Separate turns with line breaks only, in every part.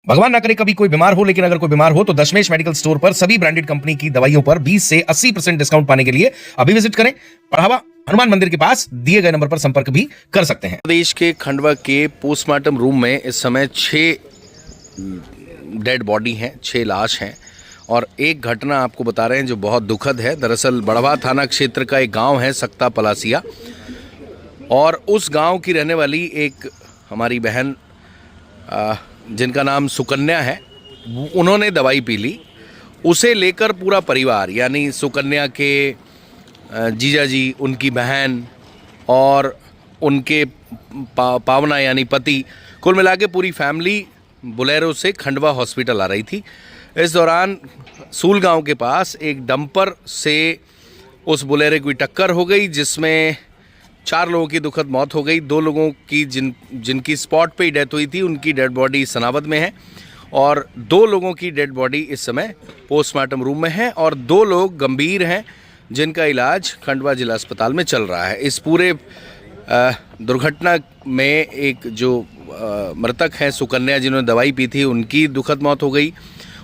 भगवान ना करे कभी कोई बीमार हो, लेकिन अगर कोई बीमार हो तो दशमेश मेडिकल स्टोर पर सभी ब्रांडेड कंपनी की दवाइयों पर 20 से 80% डिस्काउंट पाने के लिए अभी विजिट करें। पढ़ावा हनुमान मंदिर के पास दिए गए नंबर पर संपर्क भी कर सकते हैं।
प्रदेश के खंडवा के पोस्टमार्टम रूम में इस समय 6 डेड बॉडी हैं, 6 लाश हैं और एक घटना आपको बता रहे हैं जो बहुत दुखद है। दरअसल बड़वा थाना क्षेत्र का एक गांव है सक्ता पलासिया और उस गांव की रहने वाली एक हमारी बहन जिनका नाम सुकन्या है, उन्होंने दवाई पी ली। उसे लेकर पूरा परिवार यानी सुकन्या के जीजा जी, उनकी बहन और उनके पावना यानी पति, कुल मिला के पूरी फैमिली बोलेरो से खंडवा हॉस्पिटल आ रही थी। इस दौरान सूल गांव के पास एक डंपर से उस बोलेरो की टक्कर हो गई, जिसमें 4 लोगों की दुखद मौत हो गई। 2 लोगों की जिनकी स्पॉट पे ही डेथ हुई थी, उनकी डेड बॉडी सनावद में है और 2 लोगों की डेड बॉडी इस समय पोस्टमार्टम रूम में है और 2 लोग गंभीर हैं जिनका इलाज खंडवा जिला अस्पताल में चल रहा है। इस पूरे दुर्घटना में एक जो मृतक हैं सुकन्या, जिन्होंने दवाई पी थी, उनकी दुखद मौत हो गई।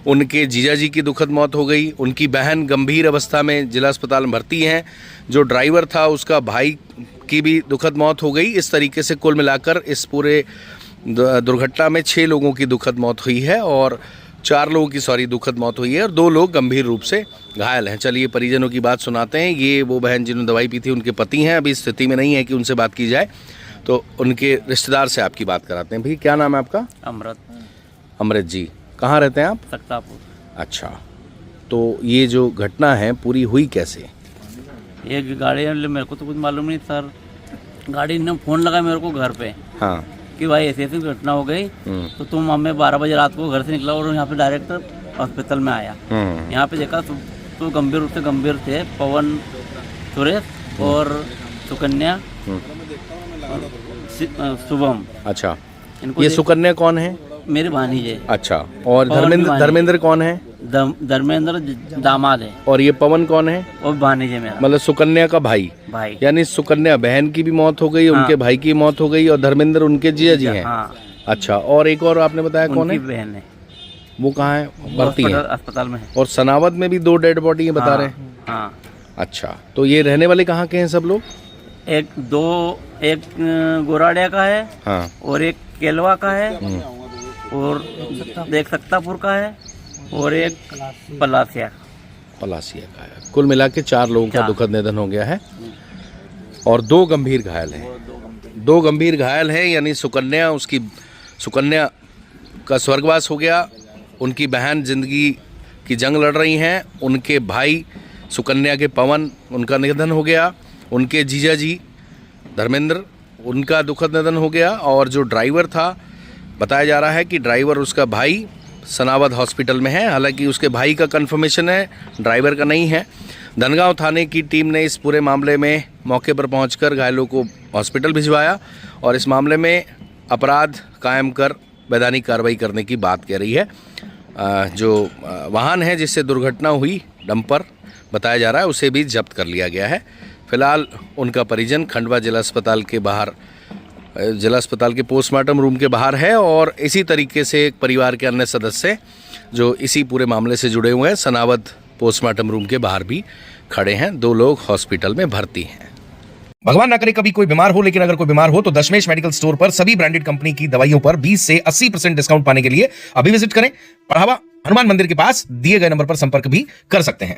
उनके जीजा जी की दुखद मौत हो गई। उनकी बहन गंभीर अवस्था में जिला अस्पताल में भर्ती हैं। जो ड्राइवर था उसका भाई की भी दुखद मौत हो गई। इस तरीके से कुल मिलाकर इस पूरे दुर्घटना में 6 लोगों की दुखद मौत हुई है और 4 लोगों की दुखद मौत हुई है और 2 लोग गंभीर रूप से घायल हैं। चलिए परिजनों की बात सुनाते हैं। ये वो बहन जिन्होंने दवाई पी थी, उनके पति हैं। अभी स्थिति में नहीं है कि उनसे बात की जाए, तो उनके रिश्तेदार से आपकी बात कराते हैं। भाई क्या नाम है आपका? अमृत जी। कहाँ रहते हैं आप?
सक्तापुर।
अच्छा, तो ये जो घटना है पूरी हुई कैसे?
एक गाड़ी मेरे को तो कुछ मालूम नहीं सर। गाड़ी ने फ़ोन लगा मेरे को घर पे,
हाँ,
कि भाई ऐसी ऐसी घटना हो गई, तो तुम हमें 12 बजे रात को घर से निकला और यहाँ पे डायरेक्ट हॉस्पिटल में आया। यहाँ पे देखा तो गंभीर रूप से गंभीर थे पवन, सुरेश और सुकन्या, शुभम।
अच्छा,
इनको
ये सुकन्या कौन है?
मेरी भानीज है।
अच्छा, और धर्मेंद्र कौन है?
धर्मेंद्र दामाद है।
और ये पवन कौन है?
और भानीज है मेरा,
मतलब सुकन्या का भाई। यानी सुकन्या बहन की भी मौत हो गई, हाँ। उनके भाई की मौत हो गई और धर्मेंद्र उनके जिया जी हैं।
हाँ।
अच्छा, और एक और आपने बताया कौन है?
बहन है।
वो कहाँ है? भर्ती है
अस्पताल में है।
और सनावद में भी 2 डेड बॉडी है बता रहे हैं।
हाँ।
अच्छा, तो ये रहने वाले कहाँ के हैं सब लोग?
एक गोराड़िया का है, हाँ। और एक केलवा का है और एक सक्तापुर का है और एक पलासिया
का है। कुल मिला के 4 लोगों का दुखद निधन हो गया है और 2 गंभीर घायल हैं। 2 गंभीर घायल हैं यानी सुकन्या का स्वर्गवास हो गया। उनकी बहन जिंदगी की जंग लड़ रही हैं। उनके भाई सुकन्या के पवन, उनका निधन हो गया। उनके जीजा जी धर्मेंद्र, उनका दुखद निधन हो गया। और जो ड्राइवर था, बताया जा रहा है कि ड्राइवर उसका भाई सनावद हॉस्पिटल में है। हालांकि उसके भाई का कंफर्मेशन है, ड्राइवर का नहीं है। धनगांव थाने की टीम ने इस पूरे मामले में मौके पर पहुंचकर घायलों को हॉस्पिटल भिजवाया और इस मामले में अपराध कायम कर वैधानिक कार्रवाई करने की बात कह रही है। जो वाहन है जिससे दुर्घटना हुई, डंपर बताया जा रहा है, उसे भी जब्त कर लिया गया है। फिलहाल उनका परिजन खंडवा जिला अस्पताल के पोस्टमार्टम रूम के बाहर है और इसी तरीके से एक परिवार के अन्य सदस्य जो इसी पूरे मामले से जुड़े हुए हैं सनावद पोस्टमार्टम रूम के बाहर भी खड़े हैं। 2 लोग हॉस्पिटल में भर्ती हैं।
भगवान ना करे कभी कोई बीमार हो, लेकिन अगर कोई बीमार हो तो दशमेश मेडिकल स्टोर पर सभी ब्रांडेड कंपनी की दवाइयों पर 20 से 80% डिस्काउंट पाने के लिए अभी विजिट करें। पढ़ावा हनुमान मंदिर के पास दिए गए नंबर पर संपर्क भी कर सकते हैं।